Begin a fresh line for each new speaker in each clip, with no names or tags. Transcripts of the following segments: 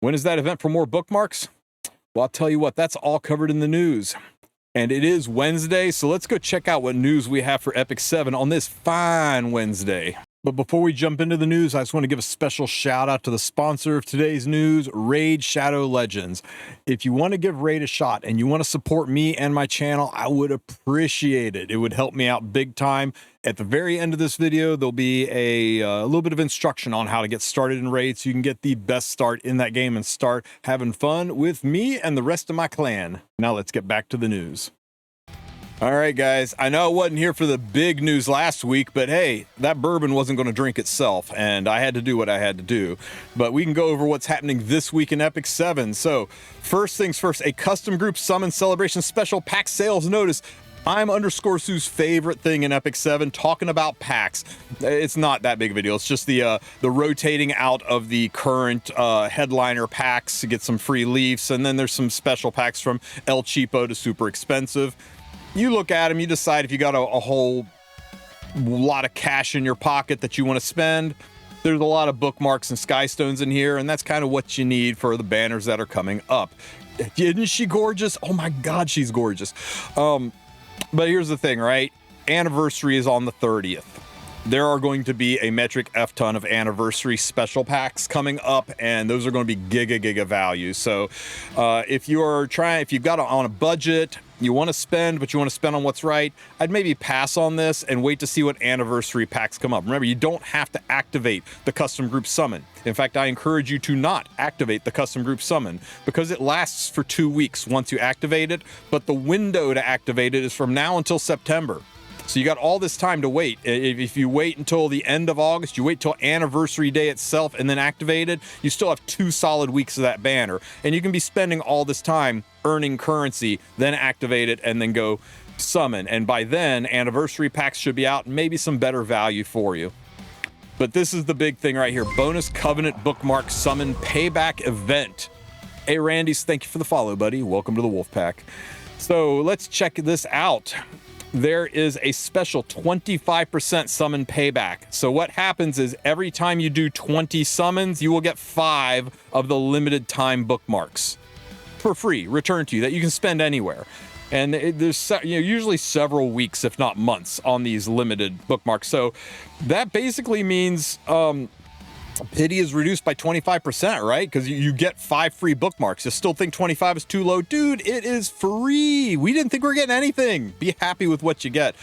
When is that event for more bookmarks? Well, I'll tell you what, that's all covered in the news. And it is Wednesday, so let's go check out what news we have for Epic 7 on this fine Wednesday. But before we jump into the news, I just want to give a special shout out to the sponsor of today's news, Raid Shadow Legends. If you want to give Raid a shot and you want to support me and my channel, I would appreciate it. It would help me out big time. At the very end of this video, there'll be a little bit of instruction on how to get started in Raid so you can get the best start in that game and start having fun with me and the rest of my clan. Now let's get back to the news. All right, guys, I know I wasn't here for the big news last week, but hey, that bourbon wasn't going to drink itself, and I had to do what I had to do. But we can go over what's happening this week in Epic 7. So, first things first, a custom group summon celebration special pack sales notice. I'm _Sue's favorite thing in Epic 7, talking about packs. It's not that big of a deal. It's just the rotating out of the current headliner packs to get some free leafs, and then there's some special packs from El Cheapo to super expensive. You look at them, you decide if you got a whole lot of cash in your pocket that you want to spend. There's a lot of bookmarks and skystones in here, and that's kind of what you need for the banners that are coming up. Isn't she gorgeous? Oh my God, she's gorgeous. But here's the thing, right? Anniversary is on the 30th. There are going to be a metric F ton of anniversary special packs coming up, and those are going to be giga value. So if you've got on a budget, you want to spend, but you want to spend on what's right, I'd maybe pass on this and wait to see what anniversary packs come up. Remember, you don't have to activate the custom group summon. In fact, I encourage you to not activate the custom group summon because it lasts for 2 weeks once you activate it, but the window to activate it is from now until September. So you got all this time to wait. If you wait until the end of August, you wait till anniversary day itself and then activate it, you still have 2 solid weeks of that banner. And you can be spending all this time earning currency, then activate it, and then go summon. And by then, anniversary packs should be out and maybe some better value for you. But this is the big thing right here. Bonus Covenant Bookmark Summon Payback Event. Hey, Randy's, thank you for the follow, buddy. Welcome to the Wolf Pack. So let's check this out. There is a special 25% summon payback. So what happens is every time you do 20 summons, you will get 5 of the limited time bookmarks for free, returned to you, that you can spend anywhere. And there's usually several weeks, if not months, on these limited bookmarks. So that basically means pity is reduced by 25%, right? Because you get 5 free bookmarks. You still think 25 is too low? Dude, it is free. We didn't think we were getting anything. Be happy with what you get.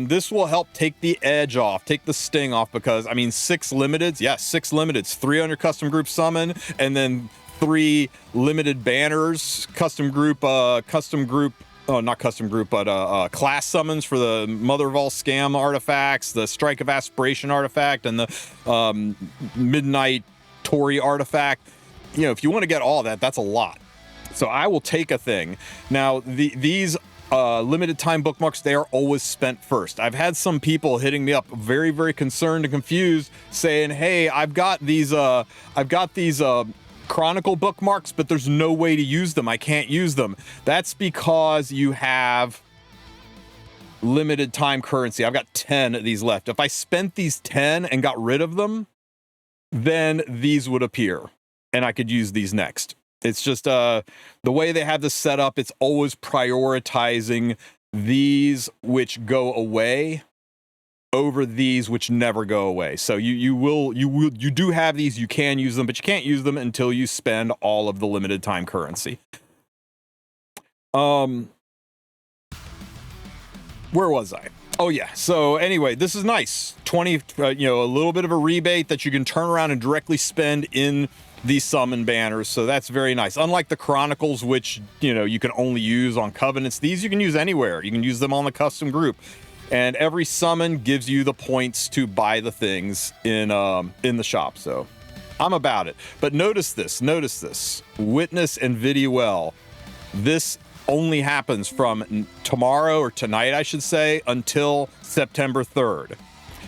This will help take the edge off, take the sting off, because, I mean, 6 limiteds. Yeah, 6 limiteds. 3 on your custom group summon, and then 3 limited banners, class summons for the Mother of All Scam artifacts, the Strike of Aspiration artifact, and the Midnight Tory artifact. You know, if you want to get all that, that's a lot. So I will take a thing. Now, these limited time bookmarks, they are always spent first. I've had some people hitting me up very concerned and confused saying, hey, I've got these Chronicle bookmarks, but there's no way to use them. I can't use them. That's because you have limited time currency. I've got 10 of these left. If I spent these 10 and got rid of them, then these would appear and I could use these next. It's just the way they have this set up, it's always prioritizing these which go away over these which never go away. So you do have these, you can use them, but you can't use them until you spend all of the limited time currency. Where was I? Oh yeah. So anyway, this is nice. 20, a little bit of a rebate that you can turn around and directly spend in these summon banners. So that's very nice. Unlike the Chronicles, which, you can only use on Covenants, these you can use anywhere. You can use them on the custom group. And every summon gives you the points to buy the things in the shop. So I'm about it. But notice this. Witness and Vidiwell. This only happens from tomorrow, or tonight, I should say, until September 3rd.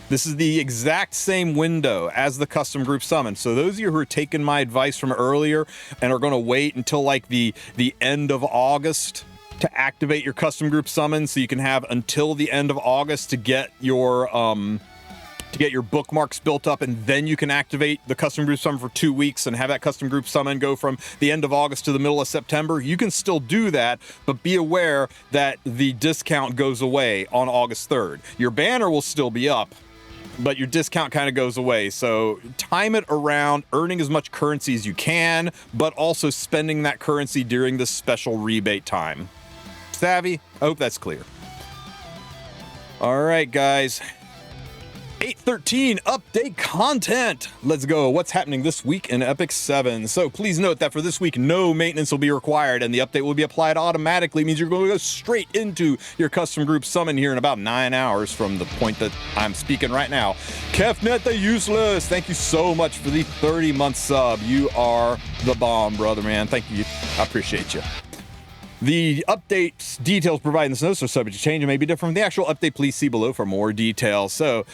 This is the exact same window as the custom group summon. So those of you who are taking my advice from earlier and are going to wait until like the end of August to activate your custom group summon, so you can have until the end of August to get your to get your bookmarks built up, and then you can activate the custom group summon for 2 weeks and have that custom group summon go from the end of August to the middle of September. You can still do that, but be aware that the discount goes away on August 3rd. Your banner will still be up, but your discount kind of goes away. So time it around earning as much currency as you can, but also spending that currency during this special rebate time. Savvy? I hope that's clear. All right, guys. 8.13 update content. Let's go. What's happening this week in Epic 7? So please note that for this week, no maintenance will be required and the update will be applied automatically. It means you're going to go straight into your custom group summon here in about 9 hours from the point that I'm speaking right now. Kefnet the Useless, thank you so much for the 30-month sub. You are the bomb, brother, man. Thank you. I appreciate you. The update details provided in this notice are subject to change and may be different from the actual update. Please see below for more details. So,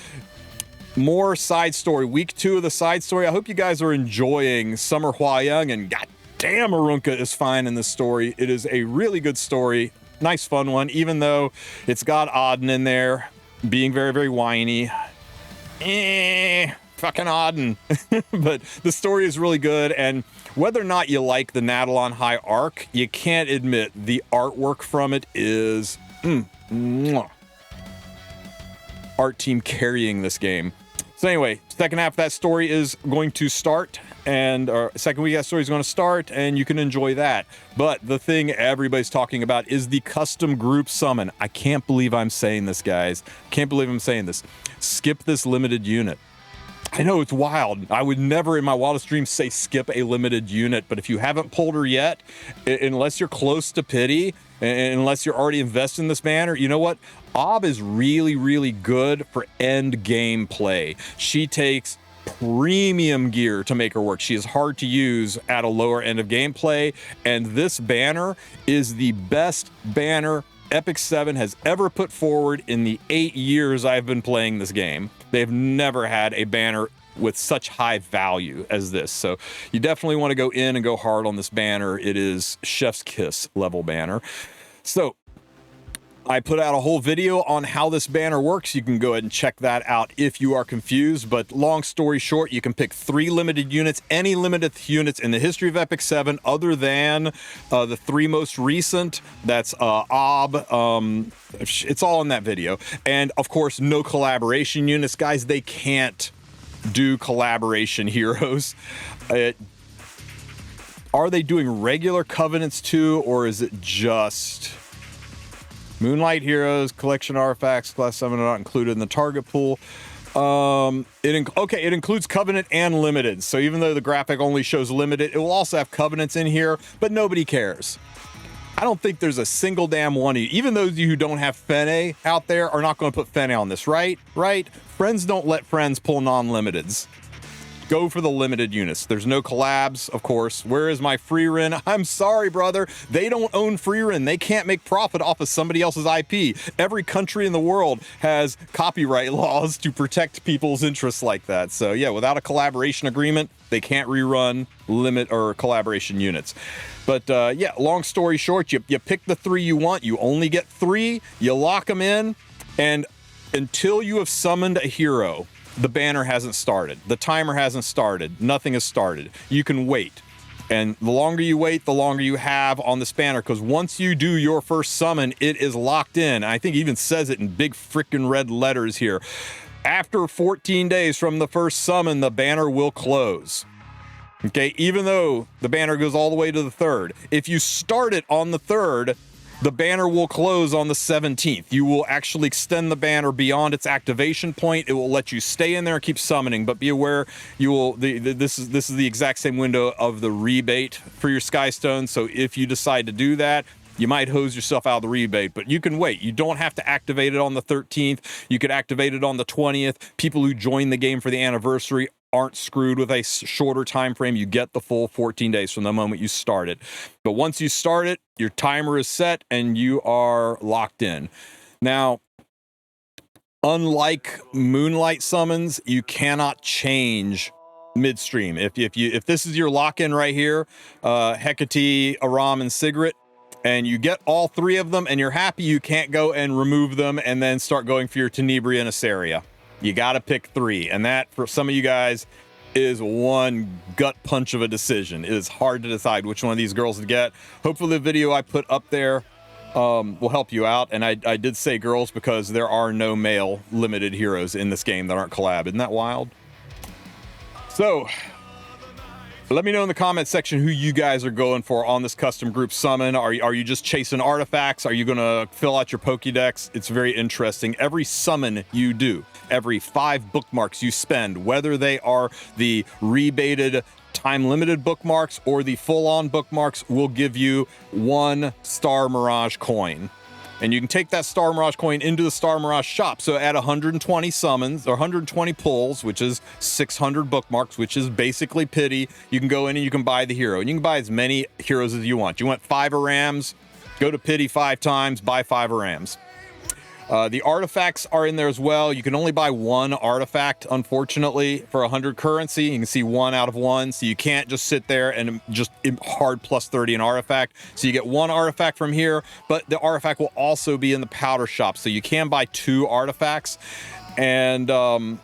more side story. Week 2 of the side story. I hope you guys are enjoying Summer Hua-Young, and goddamn, Arunca is fine in this story. It is a really good story. Nice, fun one, even though it's got Auden in there, being very, very whiny. Fucking Auden. But the story is really good, and whether or not you like the Nadalon High arc, you can't admit the artwork from it is art team carrying this game. So anyway, second half of that story is going to start, and second week of that story is going to start, and you can enjoy that. But the thing everybody's talking about is the custom group summon. I can't believe I'm saying this, guys. Can't believe I'm saying this. Skip this limited unit. I know it's wild. I would never in my wildest dreams say skip a limited unit, but if you haven't pulled her yet, unless you're close to pity, and unless you're already invested in this banner, you know what? Ob is really, really good for end game play. She takes premium gear to make her work. She is hard to use at a lower end of gameplay, and this banner is the best banner Epic 7 has ever put forward in the 8 years I've been playing this game. They've never had a banner with such high value as this. So you definitely want to go in and go hard on this banner. It is chef's kiss level banner. So I put out a whole video on how this banner works. You can go ahead and check that out if you are confused. But long story short, you can pick 3 limited units, any limited units in the history of Epic 7 other than the 3 most recent. That's Ob. It's all in that video. And of course, no collaboration units. Guys, they can't do collaboration heroes. Are they doing regular covenants too, or is it just Moonlight Heroes, collection artifacts, class 7 are not included in the target pool? It includes Covenant and Limited. So even though the graphic only shows Limited, it will also have Covenants in here, but nobody cares. I don't think there's a single damn one of you, even those of you who don't have Fene out there, are not going to put Fene on this, right? Right? Friends don't let friends pull non-limiteds. Go for the limited units. There's no collabs, of course. Where is my free run? I'm sorry, brother. They don't own free run. They can't make profit off of somebody else's IP. Every country in the world has copyright laws to protect people's interests like that. So yeah, without a collaboration agreement, they can't rerun limit or collaboration units. But yeah, long story short, you pick the 3 you want. You only get 3. You lock them in, and until you have summoned a hero, the banner hasn't started. The timer hasn't started. Nothing has started. You can wait. And the longer you wait, the longer you have on this banner, because once you do your first summon, it is locked in. I think it even says it in big freaking red letters here. After 14 days from the first summon, the banner will close. Okay, even though the banner goes all the way to the 3rd. If you start it on the 3rd, the banner will close on the 17th. You will actually extend the banner beyond its activation point. It will let you stay in there and keep summoning, but be aware you will. This is the exact same window of the rebate for your Skystone. So if you decide to do that, you might hose yourself out of the rebate, but you can wait. You don't have to activate it on the 13th. You could activate it on the 20th. People who join the game for the anniversary aren't screwed with a shorter time frame. You get the full 14 days from the moment you start it. But once you start it, your timer is set and you are locked in. Now, unlike Moonlight summons, you cannot change midstream. If this is your lock-in right here, Hecate, Aram, and Sigrid, and you get all 3 of them and you're happy, you can't go and remove them and then start going for your Tenebria and Asaria. You got to pick 3. And that, for some of you guys, is one gut punch of a decision. It is hard to decide which one of these girls to get. Hopefully the video I put up there will help you out. And I did say girls because there are no male limited heroes in this game that aren't collab. Isn't that wild? So let me know in the comment section who you guys are going for on this custom group summon. Are you just chasing artifacts? Are you going to fill out your Pokédex? It's very interesting. Every summon you do, every 5 bookmarks you spend, whether they are the rebated time-limited bookmarks or the full-on bookmarks, will give you 1 Star Mirage coin. And you can take that Star Mirage coin into the Star Mirage shop. So at 120 summons, or 120 pulls, which is 600 bookmarks, which is basically pity, you can go in and you can buy the hero. And you can buy as many heroes as you want. You want 5 Arams, go to pity 5 times, buy 5 Arams. The artifacts are in there as well. You can only buy 1 artifact, unfortunately, for 100 currency. You can see 1 out of 1, so you can't just sit there and just hard plus 30 an artifact. So you get 1 artifact from here, but the artifact will also be in the powder shop, so you can buy 2 artifacts. And you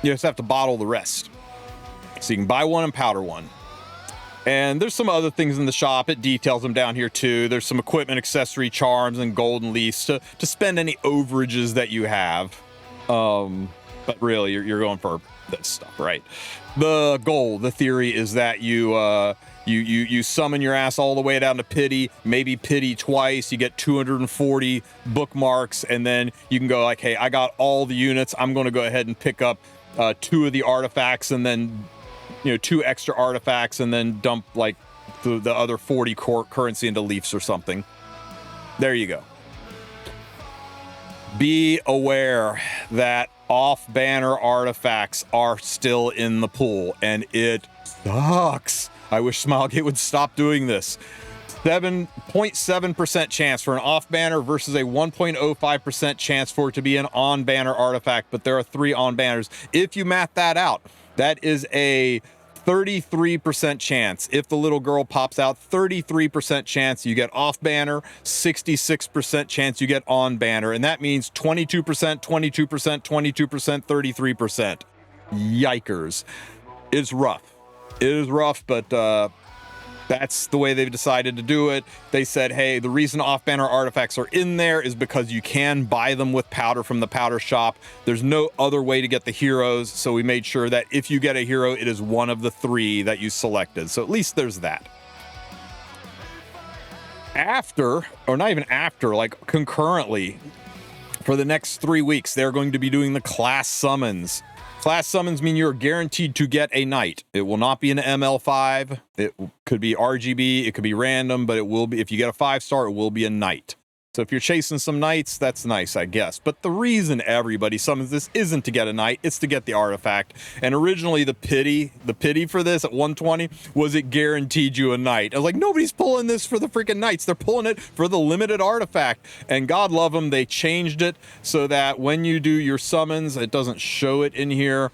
just have to bottle the rest. So you can buy 1 and powder 1. And there's some other things in the shop. It details them down here too. There's some equipment, accessory, charms, and golden leaves to spend any overages that you have. But really, you're going for this stuff, right? The goal, the theory is that you summon your ass all the way down to pity, maybe pity twice. You get 240 bookmarks, and then you can go like, hey, I got all the units. I'm going to go ahead and pick up 2 of the artifacts, and then 2 extra artifacts, and then dump like the other 40 currency into leafs or something. There you go. Be aware that off-banner artifacts are still in the pool, and it sucks. I wish Smilegate would stop doing this. 7.7% chance for an off-banner versus a 1.05% chance for it to be an on-banner artifact, but there are 3 on-banners. If you math that out, that is a 33% chance. If the little girl pops out, 33% chance you get off banner, 66% chance you get on banner. And that means 22%, 22%, 22%, 33%. Yikers. It's rough. It is rough, but that's the way they've decided to do it. They said, hey, the reason off-banner artifacts are in there is because you can buy them with powder from the powder shop. There's no other way to get the heroes, so we made sure that if you get a hero, it is one of the 3 that you selected. So at least there's that. After, or not even after, like concurrently, for the next 3 weeks, they're going to be doing the class summons. Class summons mean you're guaranteed to get a knight. It will not be an ML5. It could be RGB. It could be random, but it will be, if you get a 5-star, it will be a knight. So if you're chasing some knights, that's nice, I guess. But the reason everybody summons this isn't to get a knight, it's to get the artifact. And originally the pity for this at 120 was it guaranteed you a knight. I was like, nobody's pulling this for the freaking knights. They're pulling it for the limited artifact. And God love them, they changed it so that when you do your summons, it doesn't show it in here,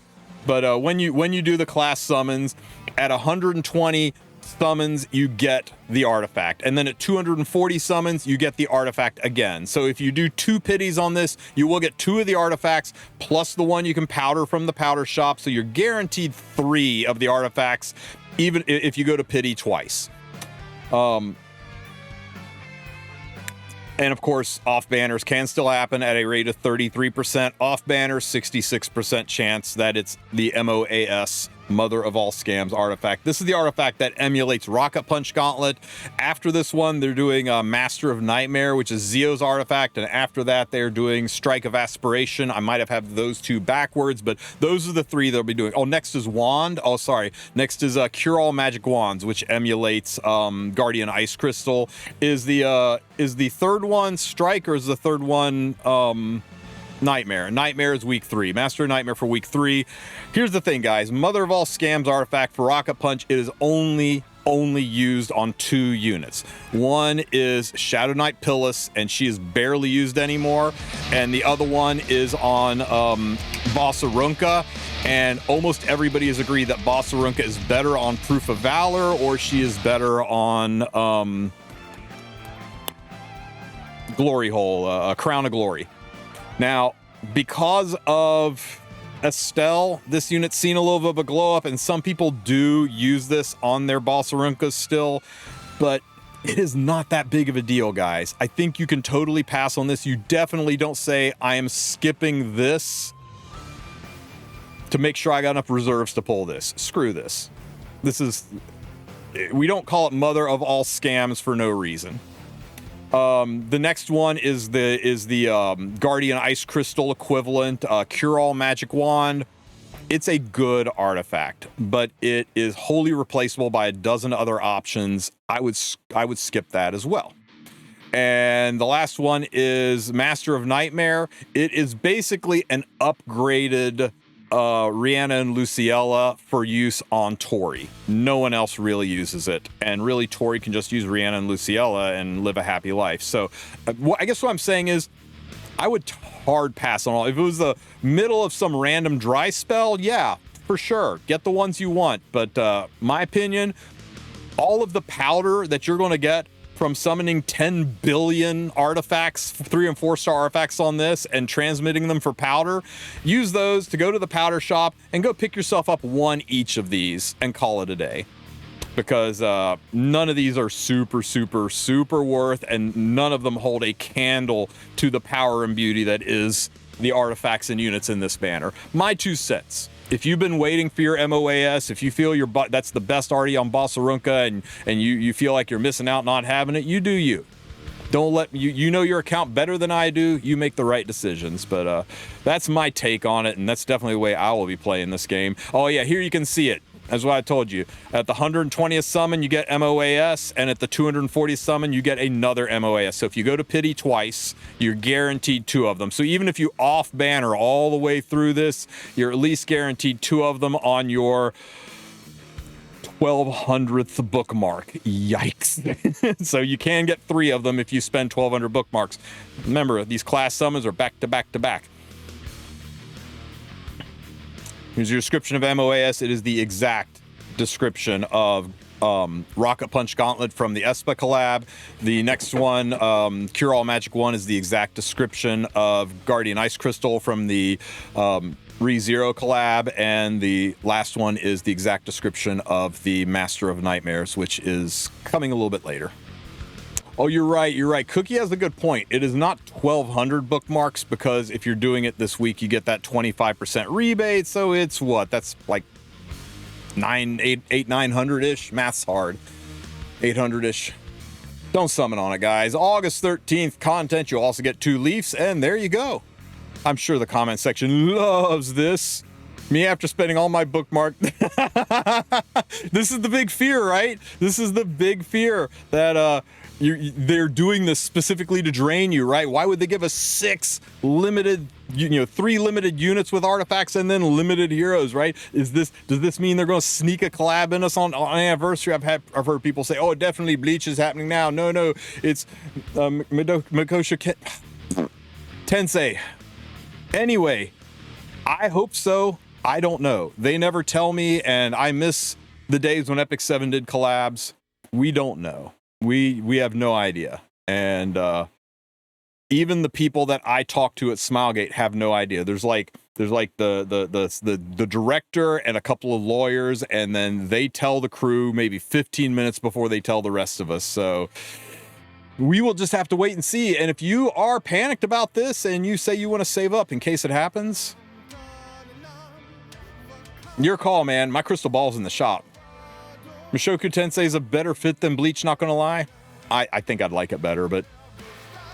but when you do the class summons at 120 summons, you get the artifact, and then at 240 summons you get the artifact again. So if you do 2 pities on this, you will get 2 of the artifacts plus the 1 you can powder from the powder shop, so you're guaranteed 3 of the artifacts even if you go to pity twice. And of course, off banners can still happen at a rate of 33%. Off banner, 66% chance that it's the MOAS, Mother of All Scams artifact. This is the artifact that emulates Rocket Punch Gauntlet. After this one, they're doing Master of Nightmare, which is Zio's artifact. And after that, they're doing Strike of Aspiration. I might have had those 2 backwards, but those are the 3 they'll be doing. Oh, next is Wand. Oh, sorry. Next is Cure All Magic Wands, which emulates Guardian Ice Crystal. Is the 3rd one Strike, or is the 3rd one Nightmare? Nightmare is week 3. Master of Nightmare for week 3. Here's the thing, guys. Mother of All Scams artifact for Rocket Punch, it is only used on 2 units. One is Shadow Knight Pillis, and she is barely used anymore. And the other one is on Bossarunka. And almost everybody has agreed that Bossarunka is better on Proof of Valor, or she is better on Glory Hole, Crown of Glory. Now, because of Estelle, this unit's seen a little bit of a glow up, and some people do use this on their Bossarunkas still, but it is not that big of a deal, guys. I think you can totally pass on this. You definitely don't say, I am skipping this to make sure I got enough reserves to pull this. Screw this. This is, we don't call it mother of all scams for no reason. The next one is the Guardian Ice Crystal equivalent, Cure-All Magic Wand. It's a good artifact, but it is wholly replaceable by a dozen other options. I would skip that as well. And the last one is Master of Nightmare. It is basically an upgraded Rhianna and Luciella for use on Tori. No one else really uses it, and really Tori can just use Rhianna and Luciella and live a happy life. So I guess what I'm saying is I would hard pass on all. If it was the middle of some random dry spell, yeah, for sure, get the ones you want. But my opinion, all of the powder that you're going to get from summoning 10 billion artifacts, 3 and 4 star artifacts on this and transmitting them for powder, use those to go to the powder shop and go pick yourself up one each of these and call it a day. Because none of these are super worth, and none of them hold a candle to the power and beauty that is the artifacts and units in this banner. My 2 cents. If you've been waiting for your MOAS, if you feel that's the best arty on Bossarunka and you feel like you're missing out not having it, you do you. Don't let you know your account better than I do. You make the right decisions. But that's my take on it, and that's definitely the way I will be playing this game. Oh yeah, here you can see it. That's what I told you. At the 120th summon, you get MOAS, and at the 240th summon, you get another MOAS. So if you go to Pity twice, you're guaranteed 2 of them. So even if you off banner all the way through this, you're at least guaranteed 2 of them on your 1200th bookmark. Yikes. So you can get 3 of them if you spend 1200 bookmarks. Remember, these class summons are back to back to back. Here's your description of MOAS. It is the exact description of Rocket Punch Gauntlet from the Espa collab. The next one, Cure-All Magic Wand, is the exact description of Guardian Ice Crystal from the ReZero collab. And the last one is the exact description of the Master of Nightmares, which is coming a little bit later. Oh, you're right. Cookie has a good point. It is not 1,200 bookmarks, because if you're doing it this week, you get that 25% rebate. So it's what? That's like 900-ish. Math's hard. 800-ish. Don't summon on it, guys. August 13th content. You'll also get 2 Leafs, and there you go. I'm sure the comment section loves this. Me after spending all my bookmark. This is the big fear, right? This is the big fear that they're doing this specifically to drain you, right? Why would they give us 6 limited, 3 limited units with artifacts and then limited heroes, right? Does this mean they're going to sneak a collab in us on anniversary? I've heard people say, oh, definitely Bleach is happening now. No, it's Mikosha Tensei. Anyway, I hope so. I don't know. They never tell me, and I miss the days when Epic 7 did collabs. We don't know. We have no idea. And even the people that I talk to at Smilegate have no idea. There's like the director and a couple of lawyers, and then they tell the crew maybe 15 minutes before they tell the rest of us. So we will just have to wait and see. And if you are panicked about this and you say you want to save up in case it happens, your call, man. My crystal ball's in the shop. Mushoku Tensei is a better fit than Bleach, not gonna lie. I think I'd like it better, but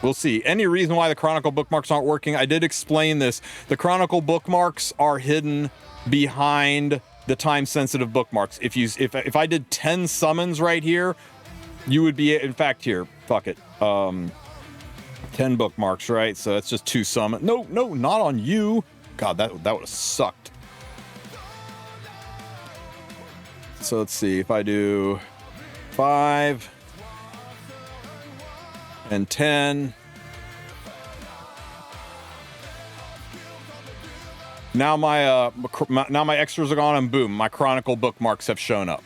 we'll see. Any reason why the Chronicle bookmarks aren't working? I did explain this. The Chronicle bookmarks are hidden behind the time-sensitive bookmarks. If I did 10 summons right here, you would be, in fact, here, fuck it. 10 bookmarks, right? So that's just 2 summons. No, not on you. God, that would have sucked. So let's see, if I do 5 and 10. Now my extras are gone, and boom, my Chronicle bookmarks have shown up.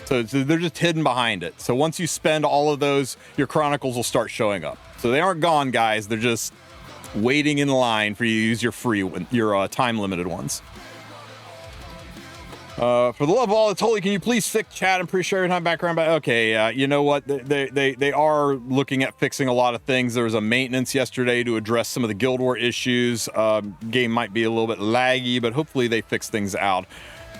So they're just hidden behind it. So once you spend all of those, your Chronicles will start showing up. So they aren't gone, guys. They're just waiting in line for you to use your time limited ones. For the love of all that's holy, can you please fix chat? I'm pretty sure every time background. But okay, you know what? They are looking at fixing a lot of things. There was a maintenance yesterday to address some of the Guild War issues. Game might be a little bit laggy, but hopefully they fix things out.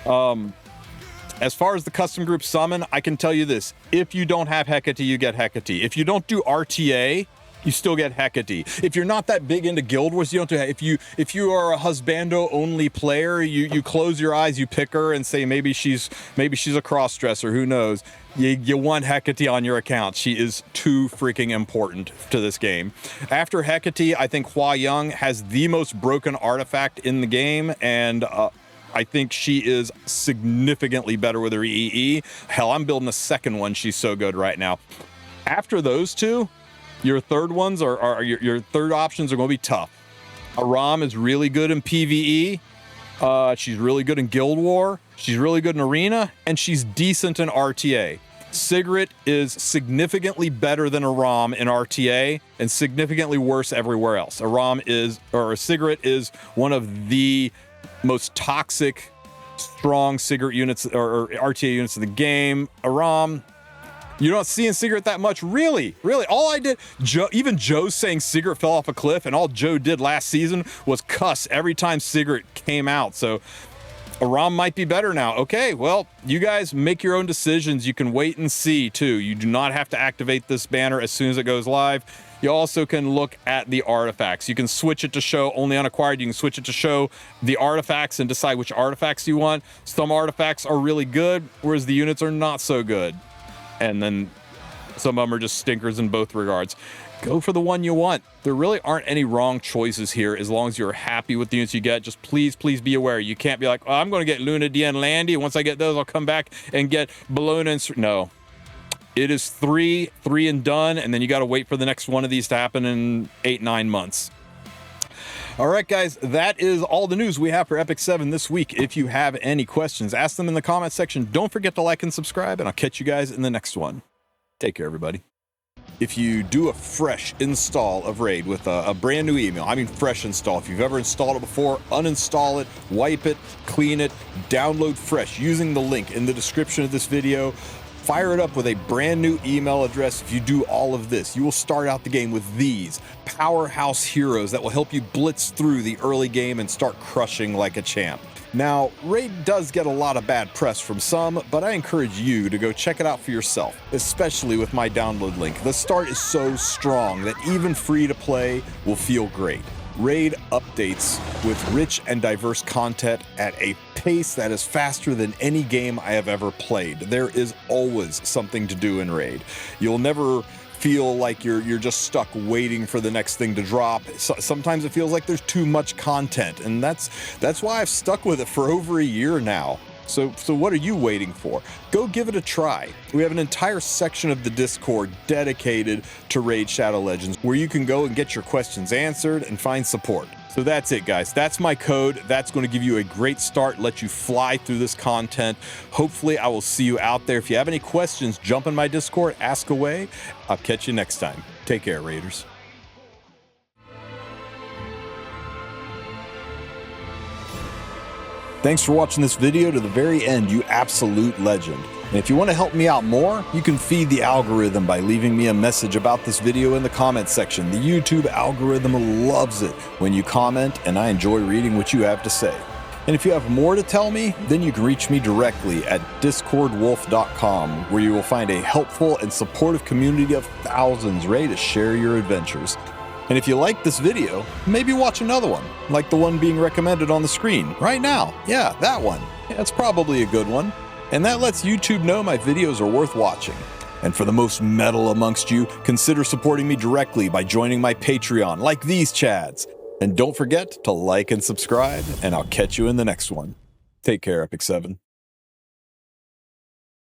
As far as the custom group summon, I can tell you this: if you don't have Hecate, you get Hecate. If you don't do RTA, you still get Hecate. If you're not that big into Guild Wars, you don't do that. If you are a husbando only player, you close your eyes, you pick her and say maybe she's a cross-dresser, who knows. You want Hecate on your account. She is too freaking important to this game. After Hecate, I think HUAWEI has the most broken artifact in the game, and I think she is significantly better with her EE. Hell, I'm building a second one. She's so good right now. After those two, your third ones your third options are going to be tough. Aram is really good in PvE. She's really good in Guild War. She's really good in Arena, and she's decent in RTA. Sigrid is significantly better than Aram in RTA and significantly worse everywhere else. Sigrid is one of the most toxic, strong Sigrid units or RTA units in the game. Aram, you're not seeing Sigrid that much, really. All I did, even Joe's saying Sigrid fell off a cliff, and all Joe did last season was cuss every time Sigrid came out. So Aram might be better now. Okay, well, you guys make your own decisions. You can wait and see too. You do not have to activate this banner as soon as it goes live. You also can look at the artifacts. You can switch it to show only unacquired. You can switch it to show the artifacts and decide which artifacts you want. Some artifacts are really good, whereas the units are not so good. And then some of them are just stinkers in both regards. Go for the one you want. There really aren't any wrong choices here as long as you're happy with the units you get. Just please be aware. You can't be like, oh, I'm going to get Luna, Dien, Landy, and once I get those, I'll come back and get Bellona and... No. It is three and done, and then you got to wait for the next one of these to happen in 8-9 months. All right, guys, that is all the news we have for Epic 7 this week. If you have any questions, ask them in the comment section. Don't forget to like and subscribe, and I'll catch you guys in the next one. Take care, everybody. If you do a fresh install of Raid with a brand new email, I mean fresh install. If you've ever installed it before, uninstall it, wipe it, clean it, download fresh using the link in the description of this video. Fire it up with a brand new email address. If you do all of this, you will start out the game with these powerhouse heroes that will help you blitz through the early game and start crushing like a champ. Now, Raid does get a lot of bad press from some, but I encourage you to go check it out for yourself, especially with my download link. The start is so strong that even free to play will feel great. Raid updates with rich and diverse content at a pace that is faster than any game I have ever played. There is always something to do in Raid. You'll never feel like you're just stuck waiting for the next thing to drop. Sometimes it feels like there's too much content, and that's why I've stuck with it for over a year now. So what are you waiting for? Go give it a try. We have an entire section of the Discord dedicated to Raid Shadow Legends where you can go and get your questions answered and find support. So that's it, guys. That's my code. That's going to give you a great start, let you fly through this content. Hopefully, I will see you out there. If you have any questions, jump in my Discord, ask away. I'll catch you next time. Take care, Raiders. Thanks for watching this video to the very end, you absolute legend. And if you want to help me out more, you can feed the algorithm by leaving me a message about this video in the comment section. The YouTube algorithm loves it when you comment, and I enjoy reading what you have to say. And if you have more to tell me, then you can reach me directly at discordwulf.com, where you will find a helpful and supportive community of thousands ready to share your adventures. And if you like this video, maybe watch another one, like the one being recommended on the screen right now. Yeah, that one. Yeah, that's probably a good one. And that lets YouTube know my videos are worth watching. And for the most metal amongst you, consider supporting me directly by joining my Patreon, like these Chads. And don't forget to like and subscribe, and I'll catch you in the next one. Take care, Epic 7.